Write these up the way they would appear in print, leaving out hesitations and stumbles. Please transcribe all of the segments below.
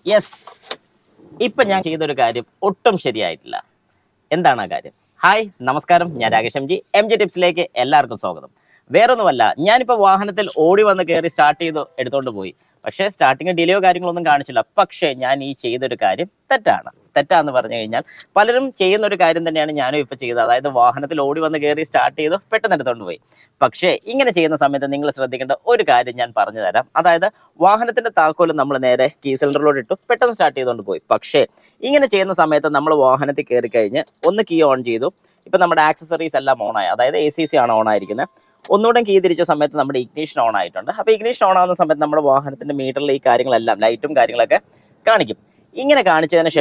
Yes, ഇപ്പം ഞാൻ ചെയ്തൊരു കാര്യം ഒട്ടും ശരിയായിട്ടില്ല. എന്താണ് ആ കാര്യം? ഹായ്, നമസ്കാരം. ഞാൻ രാകേഷ് എം ജി ടിപ്സിലേക്ക് എല്ലാവർക്കും സ്വാഗതം. വേറൊന്നുമല്ല, ഞാനിപ്പോൾ വാഹനത്തിൽ ഓടി വന്ന് കയറി സ്റ്റാർട്ട് ചെയ്ത് എടുത്തോണ്ട് പോയി. പക്ഷേ സ്റ്റാർട്ടിങ് ഡിലേയോ കാര്യങ്ങളൊന്നും കാണിച്ചില്ല. പക്ഷേ ഞാൻ ഈ ചെയ്തൊരു കാര്യം തെറ്റാന്ന് പറഞ്ഞു കഴിഞ്ഞാൽ പലരും ചെയ്യുന്ന ഒരു കാര്യം തന്നെയാണ് ഞാനും ഇപ്പോൾ ചെയ്തത്. അതായത് വാഹനത്തിൽ ഓടി വന്ന് കയറി സ്റ്റാർട്ട് ചെയ്ത് പെട്ടെന്ന് എടുത്തോണ്ട് പോയി. പക്ഷേ ഇങ്ങനെ ചെയ്യുന്ന സമയത്ത് നിങ്ങൾ ശ്രദ്ധിക്കേണ്ട ഒരു കാര്യം ഞാൻ പറഞ്ഞു തരാം. അതായത് വാഹനത്തിന്റെ താക്കോല് നമ്മൾ നേരെ കീ സിലിണ്ടറിലോട്ട് ഇട്ടു, പെട്ടെന്ന് സ്റ്റാർട്ട് ചെയ്തുകൊണ്ട് പോയി. പക്ഷേ ഇങ്ങനെ ചെയ്യുന്ന സമയത്ത് നമ്മൾ വാഹനത്തിൽ കയറി കഴിഞ്ഞ് ഒന്ന് കീ ഓൺ ചെയ്തു. ഇപ്പം നമ്മുടെ ആക്സസറീസ് എല്ലാം ഓണായി, അതായത് ACC ആണ് ഓണായിരിക്കുന്നത്. ഒന്നുകൂടെ കീ തിരിച്ച സമയത്ത് നമ്മുടെ ഇഗ്നീഷൻ ഓൺ ആയിട്ടുണ്ട്. അപ്പോൾ ഇഗ്നീഷൻ ഓൺ ആവുന്ന സമയത്ത് നമ്മുടെ വാഹനത്തിന്റെ മീറ്ററിൽ ഈ കാര്യങ്ങളെല്ലാം ലൈറ്റും കാര്യങ്ങളൊക്കെ കാണിക്കും. ഇങ്ങനെ കാണിച്ചതിന്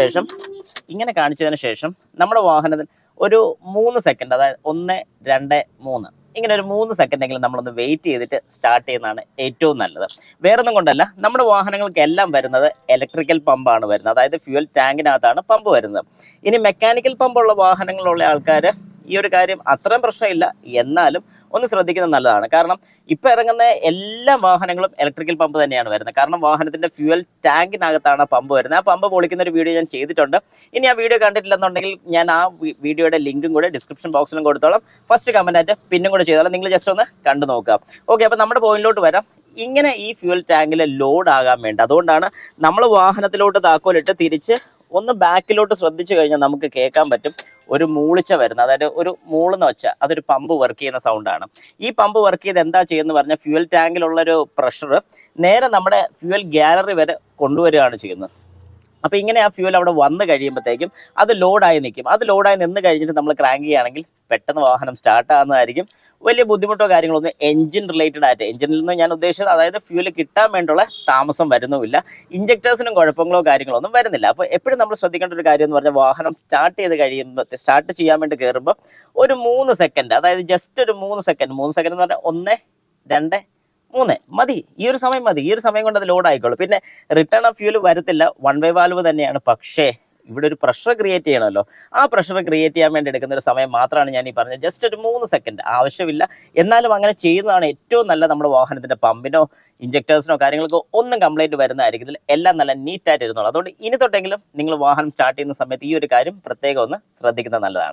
ശേഷം നമ്മുടെ വാഹനത്തിൽ ഒരു 3 സെക്കൻഡ്, അതായത് 1, 2, 3 ഇങ്ങനെ ഒരു 3 സെക്കൻഡെങ്കിലും നമ്മളൊന്ന് വെയിറ്റ് ചെയ്തിട്ട് സ്റ്റാർട്ട് ചെയ്യുന്നതാണ് ഏറ്റവും നല്ലത്. വേറൊന്നും കൊണ്ടല്ല, നമ്മുടെ വാഹനങ്ങൾക്കെല്ലാം വരുന്നത് ഇലക്ട്രിക്കൽ പമ്പാണ് വരുന്നത്, അതായത് ഫ്യൂൽ ടാങ്കിനകത്താണ് പമ്പ് വരുന്നത്. ഇനി മെക്കാനിക്കൽ പമ്പുള്ള വാഹനങ്ങളുള്ള ആൾക്കാർ ഈ ഒരു കാര്യം അത്രയും പ്രശ്നമില്ല, എന്നാലും ഒന്ന് ശ്രദ്ധിക്കുന്നത് നല്ലതാണ്. കാരണം ഇപ്പം ഇറങ്ങുന്ന എല്ലാ വാഹനങ്ങളും ഇലക്ട്രിക്കൽ പമ്പ് തന്നെയാണ് വരുന്നത്. കാരണം വാഹനത്തിന്റെ ഫ്യൂൽ ടാങ്കിനകത്താണ് പമ്പ് വരുന്നത്. ആ പമ്പ് പൊളിക്കുന്ന ഒരു വീഡിയോ ഞാൻ ചെയ്തിട്ടുണ്ട്. ഇനി ആ വീഡിയോ കണ്ടിട്ടില്ലെന്നുണ്ടെങ്കിൽ ഞാൻ ആ വീഡിയോയുടെ ലിങ്കും കൂടെ ഡിസ്ക്രിപ്ഷൻ ബോക്സിലും കൊടുത്തോളാം. ഫസ്റ്റ് കമന്റ് ആയിട്ട് പിന്നും കൂടെ ചെയ്തോളാം. നിങ്ങൾ ജസ്റ്റ് ഒന്ന് കണ്ടു നോക്കാം. ഓക്കെ, അപ്പോൾ നമ്മുടെ പോയിന്റിലോട്ട് വരാം. ഇങ്ങനെ ഈ ഫ്യൂൽ ടാങ്കിൽ ലോഡ് ആകാൻ വേണ്ടി, അതുകൊണ്ടാണ് നമ്മൾ വാഹനത്തിലോട്ട് താക്കോലിട്ട് തിരിച്ച് ഒന്ന് ബാക്കിലോട്ട് ശ്രദ്ധിച്ചു കഴിഞ്ഞാൽ നമുക്ക് കേൾക്കാൻ പറ്റും ഒരു മൂളിച്ച വരുന്നത്. അതായത് ഒരു മൂളെന്ന് വെച്ചാൽ അതൊരു പമ്പ് വർക്ക് ചെയ്യുന്ന സൗണ്ടാണ്. ഈ പമ്പ് വർക്ക് ചെയ്ത് എന്താ ചെയ്യുന്നത് പറഞ്ഞാൽ ഫ്യൂൽ ടാങ്കിലുള്ളൊരു പ്രഷർ നേരെ നമ്മുടെ ഫ്യൂൽ ഗാലറി വരെ കൊണ്ടുവരികയാണ് ചെയ്യുന്നത്. അപ്പോൾ ഇങ്ങനെ ആ ഫ്യൂൽ അവിടെ വന്നു കഴിയുമ്പോഴത്തേക്കും അത് ലോഡായി നിൽക്കും. അത് ലോഡായി നിന്ന് കഴിഞ്ഞിട്ട് നമ്മൾ ക്രാങ്ക് ചെയ്യുകയാണെങ്കിൽ പെട്ടെന്ന് വാഹനം സ്റ്റാർട്ട് ആകുന്നതായിരിക്കും. വലിയ ബുദ്ധിമുട്ടോ കാര്യങ്ങളൊന്നും എഞ്ചിൻ റിലേറ്റഡ് ആയിട്ട്, എഞ്ചിനിൽ നിന്ന് ഞാൻ ഉദ്ദേശിച്ചത് അതായത് ഫ്യൂല് കിട്ടാൻ വേണ്ടിയുള്ള താമസം വരുന്നുമില്ല. ഇഞ്ചക്ടേഴ്സിനും കുഴപ്പങ്ങളോ കാര്യങ്ങളോ ഒന്നും വരുന്നില്ല. അപ്പോൾ എപ്പോഴും നമ്മൾ ശ്രദ്ധിക്കേണ്ട ഒരു കാര്യം എന്ന് പറഞ്ഞാൽ വാഹനം സ്റ്റാർട്ട് ചെയ്യാൻ വേണ്ടി കയറുമ്പോൾ ഒരു 3 സെക്കൻഡ്, അതായത് ജസ്റ്റ് ഒരു 3 സെക്കൻഡ് എന്ന് പറഞ്ഞാൽ 1, 2, 3 മതി. ഈ ഒരു സമയം കൊണ്ട് അത് ലോഡ് ആയിക്കോളൂ. പിന്നെ റിട്ടേൺ ഓഫ് ഫ്യൂല് വരത്തില്ല, 1 വേ വാൽവ് തന്നെയാണ്. പക്ഷേ ഇവിടെ ഒരു പ്രഷർ ക്രിയേറ്റ് ചെയ്യണമല്ലോ. ആ പ്രഷർ ക്രിയേറ്റ് ചെയ്യാൻ വേണ്ടി എടുക്കുന്ന ഒരു സമയം മാത്രമാണ് ഞാൻ ഈ പറഞ്ഞത്. ജസ്റ്റ് ഒരു 3 സെക്കൻഡ് ആവശ്യമില്ല. എന്നാലും അങ്ങനെ ചെയ്യുന്നതാണ് ഏറ്റവും നല്ല. നമ്മുടെ വാഹനത്തിന്റെ പമ്പിനോ ഇഞ്ചക്ടേഴ്സിനോ കാര്യങ്ങൾക്കോ ഒന്നും കംപ്ലൈൻറ്റ് വരുന്നതായിരിക്കും. എല്ലാം നല്ല നീറ്റായിട്ട് ഇരുന്നോളൂ. അതുകൊണ്ട് ഇനി തൊട്ടെങ്കിലും നിങ്ങൾ വാഹനം സ്റ്റാർട്ട് ചെയ്യുന്ന സമയത്ത് ഈ ഒരു കാര്യം പ്രത്യേകം ഒന്ന് ശ്രദ്ധിക്കുന്നത് നല്ലതാണ്.